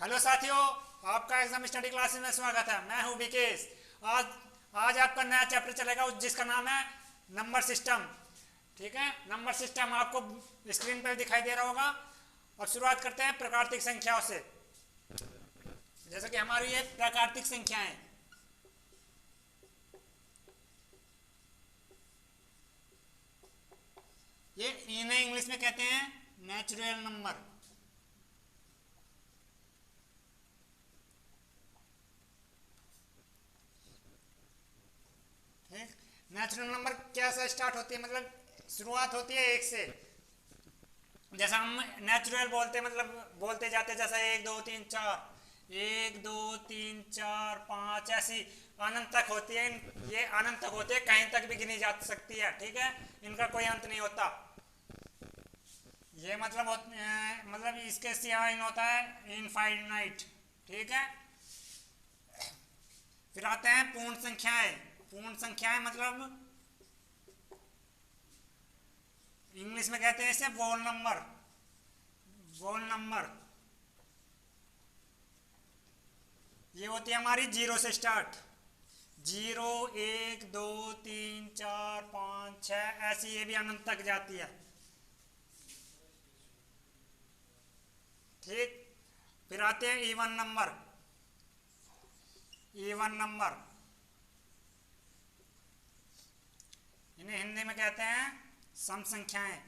Hello साथियों, आपका exam study classes में स्वागत है। मैं हूं विकेश। आज आज आपका नया चैप्टर चलेगा जिसका नाम है नंबर सिस्टम। ठीक है, नंबर सिस्टम आपको स्क्रीन पर दिखाई दे रहा होगा। और शुरुआत करते हैं प्राकृतिक संख्याओं से। जैसे कि हमारी ये प्राकृतिक संख्याएं, ये इन्हें इंग्लिश में कहते हैं नेचुरल नंबर। नेचुरल नंबर कैसे स्टार्ट होती है, मतलब शुरुआत होती है एक से। जैसा हम नेचुरल बोलते हैं, मतलब बोलते जाते जैसा एक दो तीन चार, एक दो तीन चार पाँच, ऐसी अनंत तक होती है। ये अनंत तक होती है, कहीं तक भी गिनी जा सकती है। ठीक है, इनका कोई अंत नहीं होता। ये मतलब इसके सिवा इन होता है इनफाइनाइट। ठीक है, फिर आते हैं पूर्ण संख्याएं। पूर्ण संख्याएं मतलब इंग्लिश में कहते हैं इसे वोल नंबर। वोल नंबर ये होती है हमारी जीरो से स्टार्ट। जीरो, एक, दो, तीन, चार, पाँच, छः, ऐसी ये भी अनंत तक जाती है। ठीक, फिर आते हैं इवन नंबर। इवन नंबर इन्हें हिंदी में कहते हैं सम संख्याएं।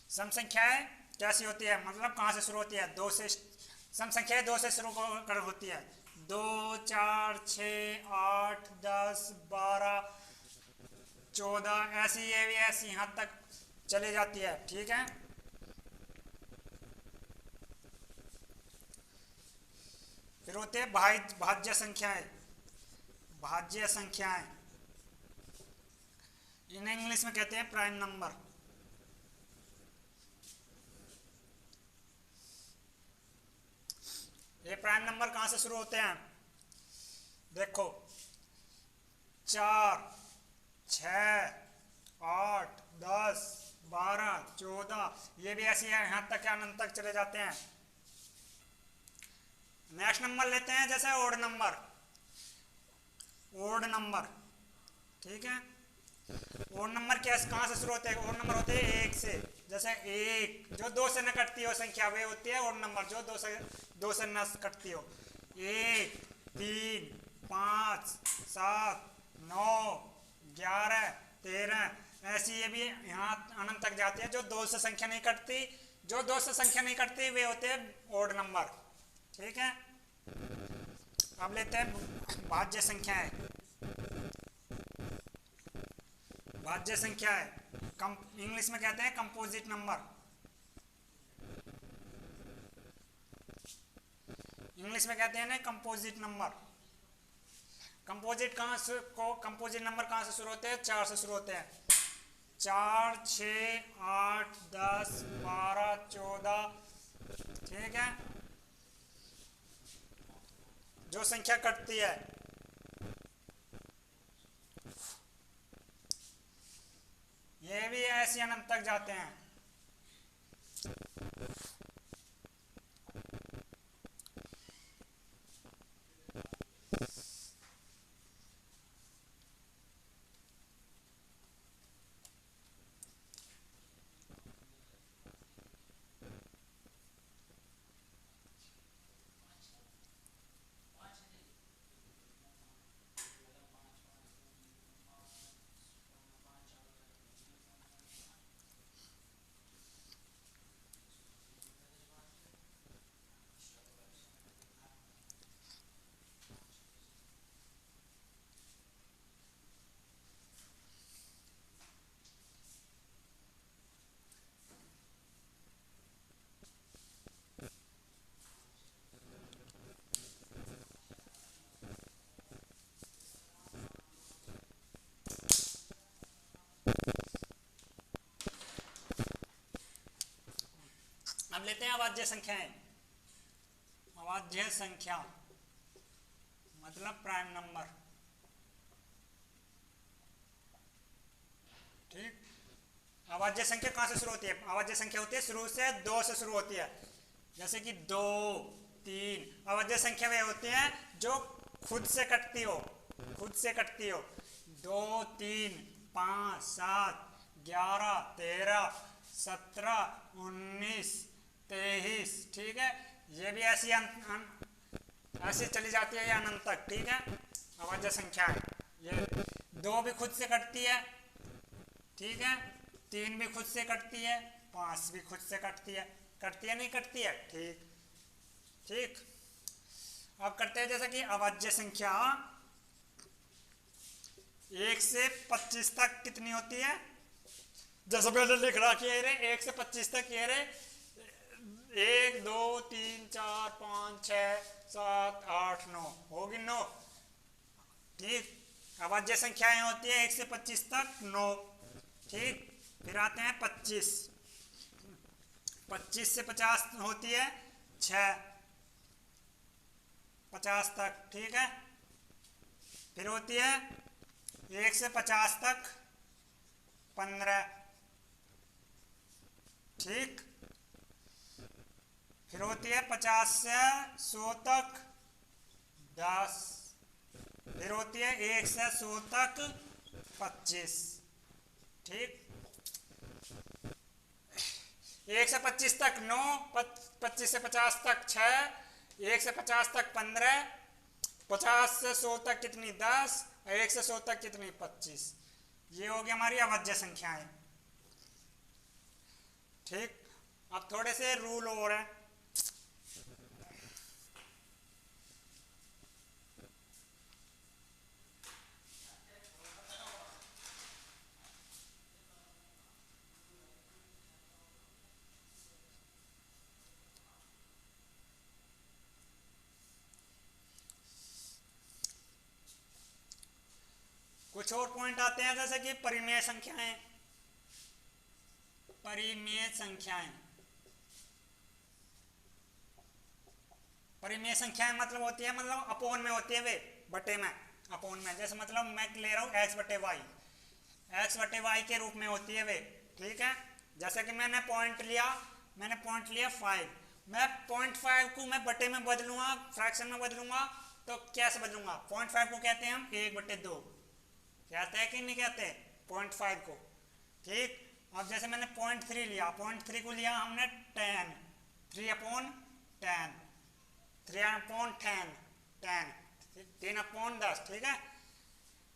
सम संख्याएं कैसी होती है, मतलब कहाँ से शुरू होती है? दो से। सम संख्याएं दो से शुरू कर होती है। दो, चार, छ, आठ, 10, 12, 14, ऐसी ये भी ऐसी यहाँ तक चली जाती है। ठीक है, फिर होते हैं भाज्य संख्याएं। भाज्य संख्याएं इन्हें इंग्लिश में कहते हैं प्राइम नंबर। ये प्राइम नंबर कहाँ से शुरू होते हैं? देखो, 4, 6, 8, 10, 12, 14, ये भी ऐसी है, यहाँ तक अनंत तक चले जाते हैं। नेक्स्ट नंबर लेते हैं, जैसे ओड नंबर। ओड नंबर, ठीक है। ओड नंबर कैसे कहाँ से शुरू होते हैं? ओड नंबर होते हैं एक से। जैसे एक, जो दो से न कटती हो संख्या, वे होती है ओड नंबर, जो दो से न कटती हो। 1, 3, 5, 7, 9, 11, 13, ऐसी ये भी यहाँ अनंत तक जाती है। जो दो से संख्या नहीं कटती, जो दो से संख्या नहीं कटती, वे होते हैं ओड नंबर। ठीक है, अब लेते हैं भाज्य संख्याएं। भाज्य संख्याएं इंग्लिश में कहते हैं कंपोजिट नंबर। इंग्लिश में कहते हैं ना कंपोजिट नंबर। कंपोजिट नंबर कहाँ से शुरू होते हैं? 4 से शुरू होते हैं। 4, 6, 8, 10, 12, 14। ठीक है, जो संख्या कटती है, ये भी ऐसी अनंत तक जाते हैं। अब लेते हैं अभाज्य संख्याएं। अभाज्य संख्या मतलब प्राइम नंबर। ठीक, अभाज्य संख्या कहाँ से शुरू होती है? अभाज्य संख्या होती है शुरू से 2 से शुरू होती है। जैसे कि 2 3। अवध्य संख्या वे होती हैं जो खुद से कटती हो, खुद से कटती हो। 2 3 5 7 11 13 17 19 23। ठीक है, ये भी ऐसी ऐसे चली जाती है ये अनंत तक। ठीक है, अवध्य संख्या है ये। 2 भी खुद से कटती है, ठीक है, 3 भी खुद से कटती है, 5 भी खुद से कटती है। कटती है नहीं कटती है? ठीक ठीक। अब करते हैं जैसे कि अभाज्य संख्या 1 से 25 तक कितनी होती है। जैसे मैंने लिख रहा कि 1 से 25 तक ये रे 1 2 3 4 5 6 7 8 9 होगी 9। ठीक, अभाज्य संख्याएं होती है 1 से 25 तक 9। ठीक, फिर आते हैं 25। 25 से 50 होती है 6, 50 तक। ठीक है, फिर होती है 1 से 50 तक 15। ठीक, फिर होती है 50 से 100 तक 10। फिर होती है 1 से 100 तक 25। ठीक, 1 से 25 तक 9, 25 से 50 तक 6, 1 से 50 तक 15, 50 से 100 तक कितनी 10, 1 से 100 तक कितनी 25। ये हो गई हमारी अभाज्य संख्याएं। ठीक, अब थोड़े से रूल और हैं। कुछ और पॉइंट आते हैं जैसे कि परिमेय संख्याएं। परिमेय संख्याएं, परिमेय संख्याएं मतलब होती है, मतलब अपोन में होती है वे, बटे में, अपोन में। जैसे मतलब मैं ले रहा हूँ x बटे वाई, x बटे वाई के रूप में होती है वे। ठीक है, जैसे कि मैंने पॉइंट लिया, मैंने पॉइंट लिया 5, मैं 0.5 को मैं बटे में बदलूंगा, फ्रैक्शन में बदलूंगा, तो कैसे बदलूंगा? 0.5 को कहते हैं हम 1/2, कहते हैं कि नहीं कहते 0.5 को। ठीक, अब जैसे मैंने 0.3 लिया, 0.3 को लिया हमने 10, 3/10, 3/10, 3/10। ठीक है,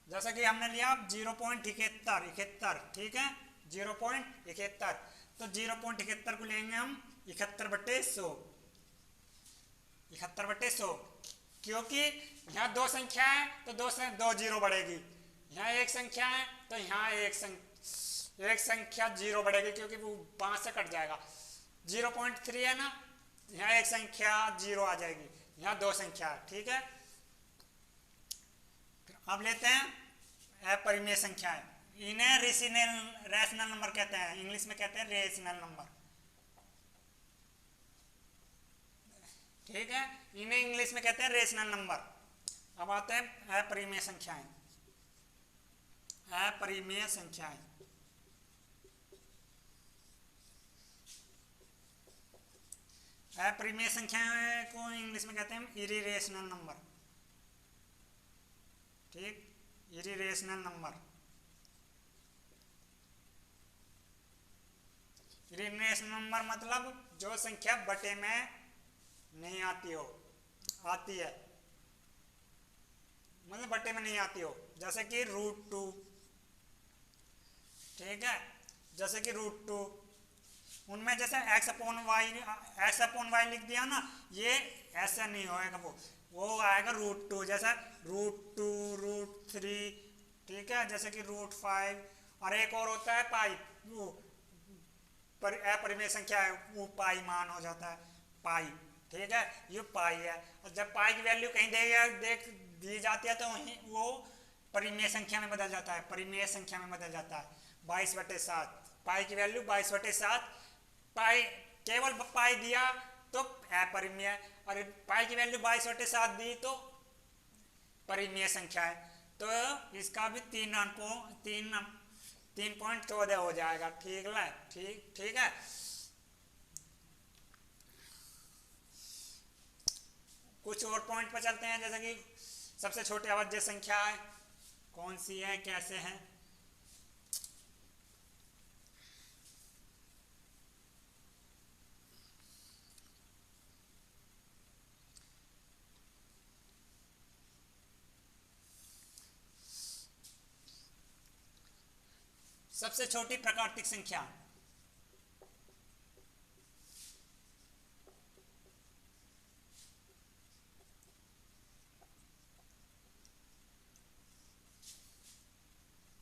जैसा कि हमने लिया 0.71, ठीक है, 0.71, तो 0.71 को लेंगे हम 71/100, 71/100, क्योंकि यहाँ 2 संख्या है तो 2 से 2 जीरो बढ़ेगी। यहाँ 1 संख्या है तो यहाँ एक संख्या 0 बढ़ेगी, क्योंकि वो 5 से कट जाएगा। 0.3 है ना, यहाँ 1 संख्या 0 आ जाएगी, यहाँ 2 संख्या है। ठीक है, अब लेते हैं अपरिमेय संख्याएं। इन्हें रैशनल नंबर कहते हैं, इंग्लिश में कहते हैं रेशनल नंबर। ठीक है, इन्हें इंग्लिश में कहते हैं रेशनल नंबर। अब आते हैं अपरिमेय संख्याएं। अपरिमेय संख्याएं, अपरिमेय संख्याएं को इंग्लिश में कहते हैं इरिरेशनल नंबर। ठीक, इरिरेशनल नंबर, इरिरेशनल नंबर मतलब जो संख्या बटे में नहीं आती हो, आती है, मतलब बटे में नहीं आती हो। जैसे कि √2, ठीक है, जैसे कि √2, उनमें जैसे x/y लिख दिया ना, ये ऐसा नहीं होएगा, वो आएगा √2, जैसा √2, √3। ठीक है, जैसे कि √5, और एक और होता है पाई, वो अपरिमेय संख्या है, वो पाई मान हो जाता है, पाई। ठीक है, ये पाई है, और जब पाई की वैल्यू कहीं दी जाती है तो वहीं वो परिमेय संख्या में बदल जाता है, परिमेय संख्या में बदल जाता है। 22/7, पाई की वैल्यू 22/7, पाई केवल पाई दिया तो अपरिमेय, और पाई की वैल्यू 22/7 दी तो परिमेय संख्या है। तो इसका भी 3.14 हो जाएगा। ठीक है, ठीक है। कुछ और पॉइंट पर चलते हैं, जैसे कि सबसे छोटी अभाज्य संख्या है कौन सी है, कैसे है। सबसे छोटी प्राकृतिक संख्या,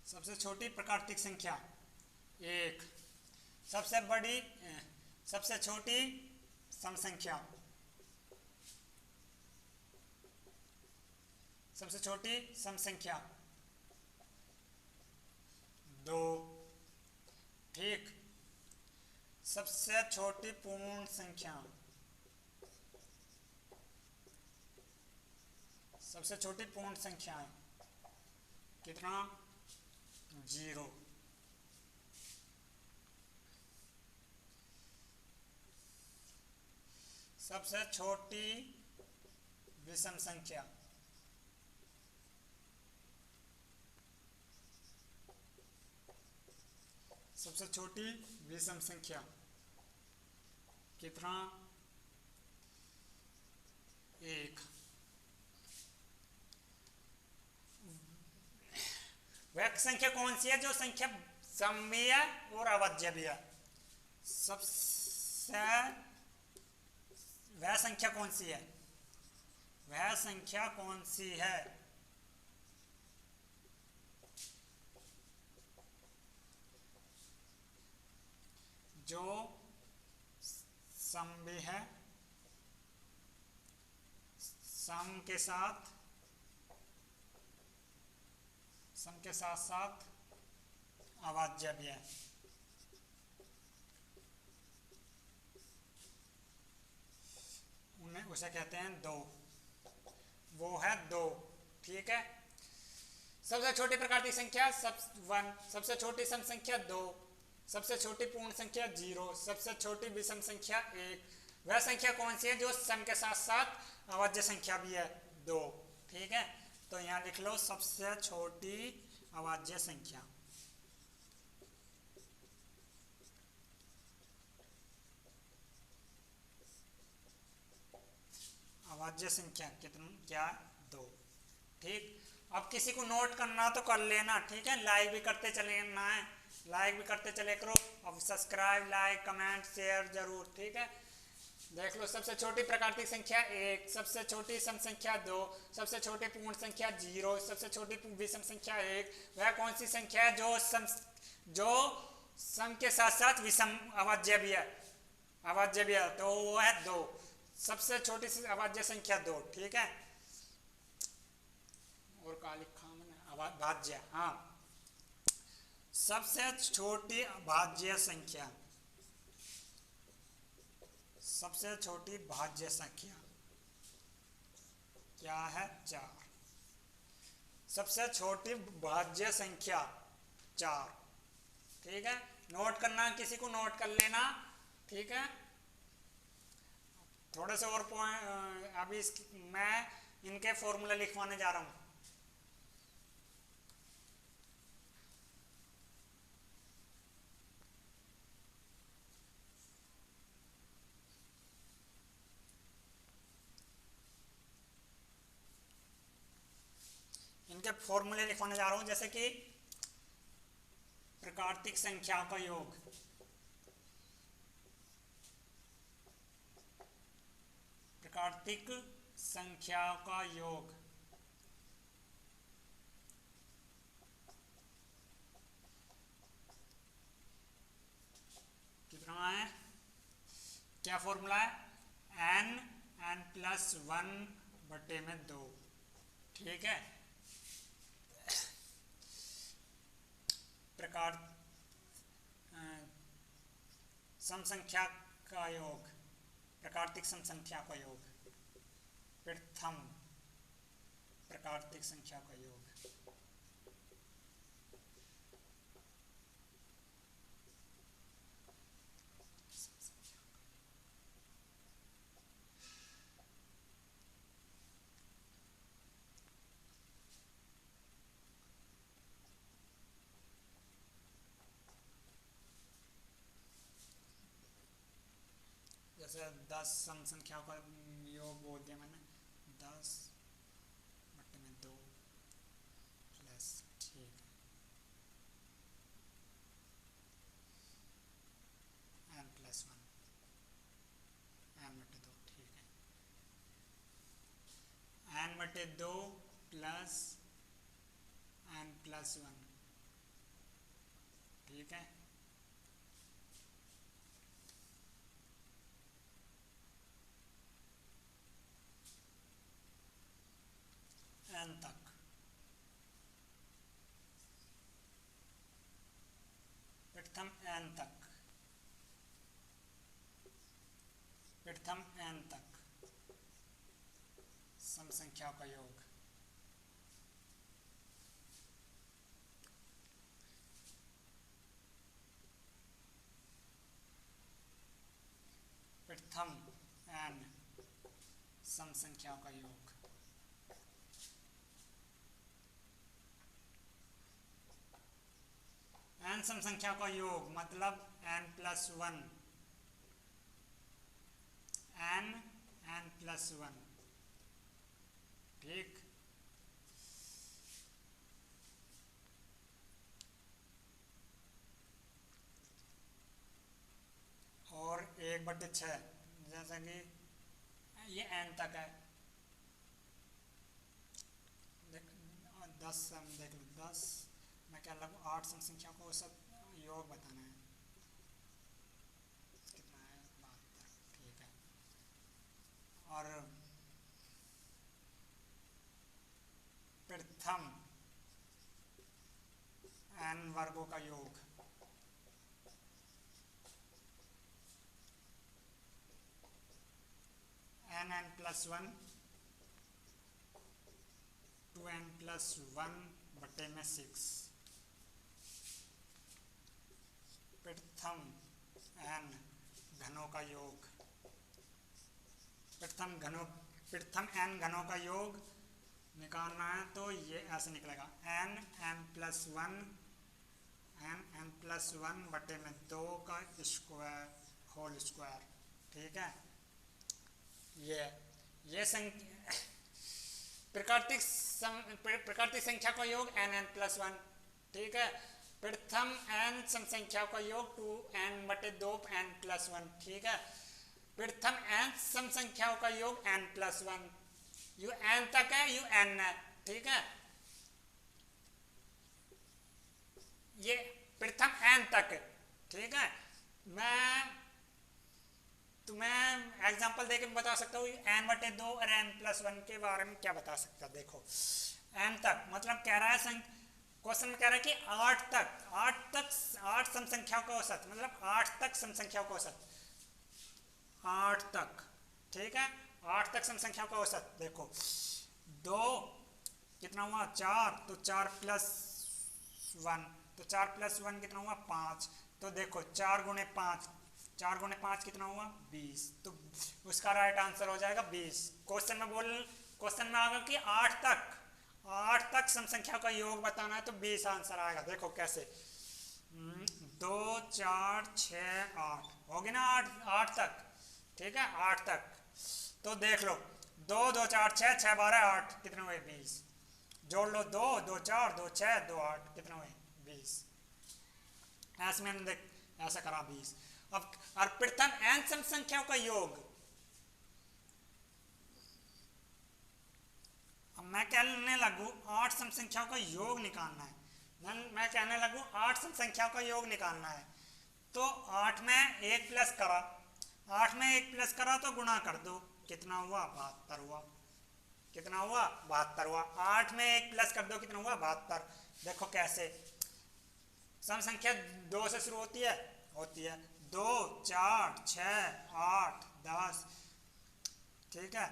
सबसे छोटी प्राकृतिक संख्या एक। सबसे बड़ी सबसे छोटी सम संख्या, सबसे छोटी सम संख्या दो। ठीक। सबसे छोटी पूर्ण संख्या, सबसे छोटी पूर्ण संख्या है कितना, 0। सबसे छोटी विषम संख्या, सबसे छोटी विषम संख्या कितना, 1। वह संख्या कौन सी है जो संख्या सममीय और अभाज्य भी है। सबसे वह संख्या कौन सी है, वह संख्या कौन सी है जो सम भी है, सम के साथ साथ अभाज्य भी है। उन्हें उसे कहते हैं 2, वो है 2। ठीक है। सबसे छोटी प्राकृतिक संख्या 1, सबसे छोटी सम संख्या 2, सबसे छोटी पूर्ण संख्या 0, सबसे छोटी विषम संख्या 1। वह संख्या कौन सी है जो सम के साथ साथ अभाज्य संख्या भी है, 2। ठीक है, तो यहाँ लिख लो सबसे छोटी अभाज्य संख्या। अभाज्य संख्या कितना, क्या, 2। ठीक। अब किसी को नोट करना तो कर लेना, ठीक है। लाइक भी करते चलेना है, लाइक भी करते चले करो। अब सब्सक्राइब, लाइक, कमेंट, शेयर जरूर। ठीक है। देख लो, सबसे छोटी प्राकृतिक संख्या 1, सबसे छोटी सम संख्या 2, सबसे छोटी पूर्ण संख्या 0, सबसे छोटी विषम संख्या 1। वह कौन सी संख्या है जो सम के साथ साथ विषम अभाज्य भी है, अभाज्य भी है, तो वो है 2। सबसे छोटी अभाज्य संख्या 2। ठीक है। और का लिखा मैंने, भाज्य, हाँ। सबसे छोटी भाज्य संख्या, सबसे छोटी भाज्य संख्या क्या है, 4। सबसे छोटी भाज्य संख्या 4। ठीक है। नोट करना, किसी को नोट कर लेना। ठीक है। थोड़े से और पॉइंट, अभी मैं इनके फॉर्मूला लिखवाने जा रहा हूं। इनके फॉर्मूले लिखवाने जा रहा हूं, जैसे कि प्राकृतिक संख्या का योग, प्राकृतिक संख्या का योग कितना है, क्या फॉर्मूला है, n+1/2। ठीक है। प्रकार सम संख्या का योग, प्राकृतिक सम संख्या का योग, प्रथम प्राकृतिक संख्या का योग। 10 सम संख्याओं का योग बोल दिया मैंने, 10 बटे में 2 प्लस, ठीक है, n प्लस 1 n बटे 2, ठीक है, n बटे 2 प्लस n प्लस 1, ठीक है। n तक, प्रथम n तक, प्रथम n तक सम संख्याओं का योग, प्रथम n सम संख्याओं का योग, n सम संख्याओं का योग मतलब n प्लस 1, n प्लस 1, ठीक। और 1/6, जैसा कि ये n तक है, 10 सम देख लो, 10 मैं क्या लगू 8 सम संख्या को सब योग बताना है, कितना है 72, ठीक है। और प्रथम n वर्गों का योग, n प्लस 1 2n प्लस 1 बटे में 6, प्रथम n घनों का योग, प्रथम n घनों का योग निकालना है तो ये ऐसे निकलेगा, n प्लस 1 बटे में 2 का स्क्वायर होल स्क्वायर, ठीक है। ये प्राकृतिक संख्या का योग n प्लस 1, ठीक है। प्रथम n सम संख्याओं का योग 2n बटे 2 n प्लस 1, ठीक है। प्रथम n सम संख्याओं का योग n प्लस 1, यू n तक है, यू n है, ठीक है। ये प्रथम n तक, ठीक है। मैं तुम्हें एग्जांपल देके बता सकता हूँ n बटे 2 और n प्लस 1 के बारे में क्या बता सकता। देखो n तक मतलब कह रहा है, क्वेश्चन में कह रहा है कि 8 सम संख्याओं का औसत, मतलब 8 तक सम संख्याओं का औसत, 8 तक, ठीक है। 8 तक सम संख्याओं का औसत, देखो 2 कितना हुआ 4, तो 4 प्लस 1, तो 4 प्लस 1 कितना हुआ 5, तो देखो 4 गुणे 5 कितना हुआ 20, तो उसका राइट आंसर हो जाएगा 20। क्वेश्चन में आएगा कि 8 तक सम संख्या का योग बताना है तो 20 आंसर आएगा। देखो कैसे, 2 4 6 8 होगी ना, 8 तक, ठीक है, 8 तक। तो देख लो 2 2 4 6 6 12 8 कितने हुए 20, जोड़ लो 2 2 4 2 6 2 8 कितने हुए 20, ऐसे मैंने देख ऐसा करा 20। अब और प्रथम n सम संख्याओं का योग, अब मैं कहने लगू 8 सम संख्याओं का योग निकालना है, मैं कहने लगू 8 सम संख्याओं का योग निकालना है, तो 8 में 1 प्लस करा, 8 में 1 प्लस करा तो गुणा कर दो, कितना हुआ 72 हुआ, कितना हुआ 72 हुआ। 8 में 1 प्लस कर दो कितना हुआ 72। देखो कैसे, सम संख्या 2 से शुरू होती है 2 4 6 8 10, ठीक है,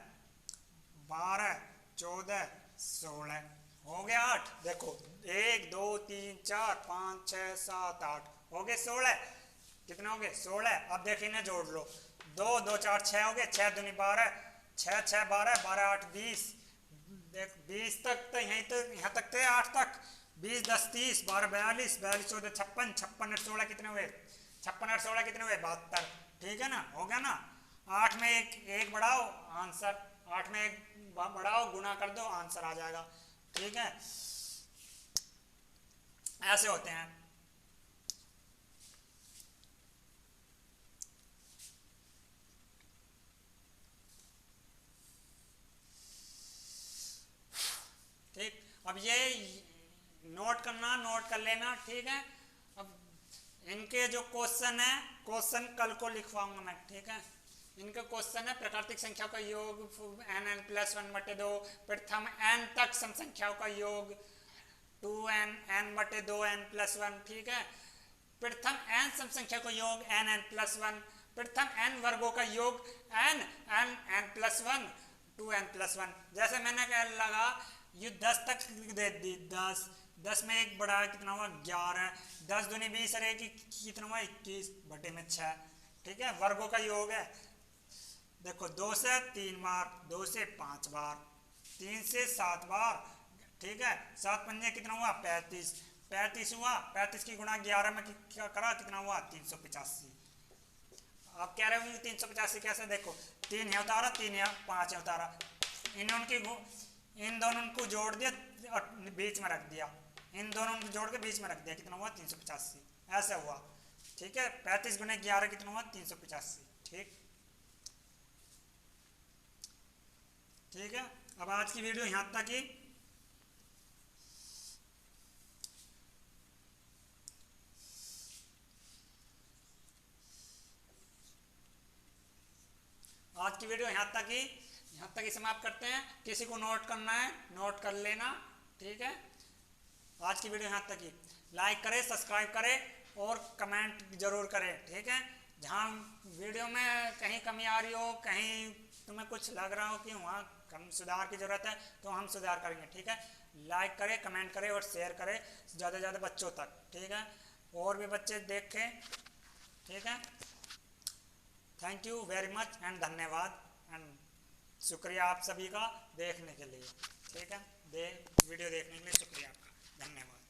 12 14 16 हो गया 8। देखो 1 2 3 4 5 6 7 8 हो गए 16, कितने हो गए 16। अब देखिए ना जोड़ लो, 2 2 4 6 हो गए, 6 दूनी 12, 6 6 12 12 8 20, देख 20 तक तो यहाँ तक थे 8 तक, 20 10 30 12 42 42 14 56 56 8 16 कितने हुए 56 8 16 कितने हुए 72, ठीक है ना, हो गया ना। 8 में एक बढ़ाओ आंसर, 8 में एक बढ़ाओ गुना कर दो आंसर आ जाएगा। ठीक है, ऐसे होते हैं। ठीक, अब ये नोट करना, नोट कर लेना। ठीक है, अब इनके जो क्वेश्चन है, क्वेश्चन कल को लिखवाऊंगा मैं। ठीक है, इनका क्वेश्चन है प्राकृतिक संख्याओं का योग n प्लस 1 बटे 2, प्रथम n तक सम संख्याओं का योग 2n n बटे 2n प्लस 1। ठीक है, प्रथम n सम संख्या का योग n प्लस 1, प्रथम n वर्गों का योग n प्लस 1 2n प्लस 1। जैसे मैंने कह लगा ये 10 तक दे दी, 10 में एक बढ़ा कितना हुआ 11, 10 दूनी 20 अरे कितना हुआ 21 बटे में 6। ठीक है, वर्गों का योग है, देखो 2 से 3 बार, 2 से 5 बार, 3 से 7 बार। ठीक है, 7 पंजे कितना हुआ 35, 35 हुआ, 35 की गुणा 11 में क्या करा कितना हुआ 385। आप कह रहे होंगे 385 कैसे, देखो 3 है उतारा, 3 है 5 है उतारा, इन दोनों को जोड़ दिया और बीच में रख दिया, इन दोनों को जोड़ के बीच में रख दिया, कितना हुआ 385, ऐसे हुआ। ठीक है, 35 गुणे 11 कितना हुआ 385। ठीक, ठीक है, अब आज की वीडियो यहाँ तक ही। आज की वीडियो यहाँ तक ही समाप्त करते हैं। किसी को नोट करना है नोट कर लेना। ठीक है, आज की वीडियो यहाँ तक ही। लाइक करें, सब्सक्राइब करें और कमेंट जरूर करें। ठीक है, जहाँ वीडियो में कहीं कमी आ रही हो, कहीं तुम्हें कुछ लग रहा हो कि वहाँ कम सुधार की ज़रूरत है, तो हम सुधार करेंगे। ठीक है, लाइक करें, कमेंट करें और शेयर करें ज़्यादा से ज़्यादा बच्चों तक। ठीक है, और भी बच्चे देखें। ठीक है, thank you very much and धन्यवाद एंड शुक्रिया आप सभी का देखने के लिए। ठीक है, वीडियो देखने के लिए शुक्रिया आपका, धन्यवाद।